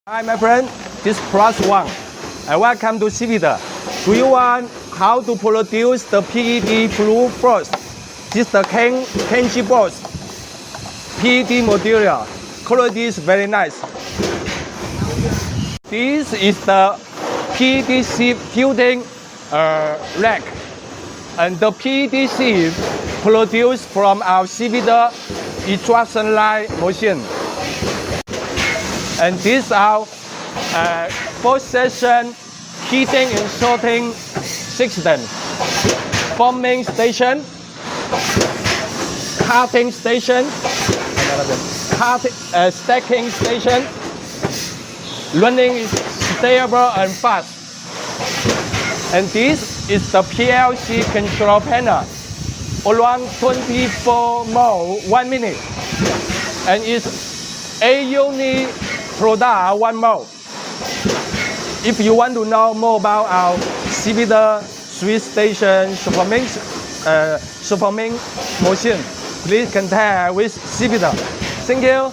Hi, my friend. This is Plas Wong. Welcome to sheetextruder. Do you want how to produce the PET blue boards? This is the Kenji boards. PET material. Quality is very nice. This is the PET sheet fitting rack. And the PET sheet produced from our sheetextrusionline machine. And these are full session heating and sorting system, forming station, cutting station, stacking station, running is stable and fast. And this is the PLC control panel, around 24 mole 1 minute, and it's a unit product 1 mole. If you want to know more about our sheetextruder 3-station superforming machine, please contact with sheetextruder. Thank you.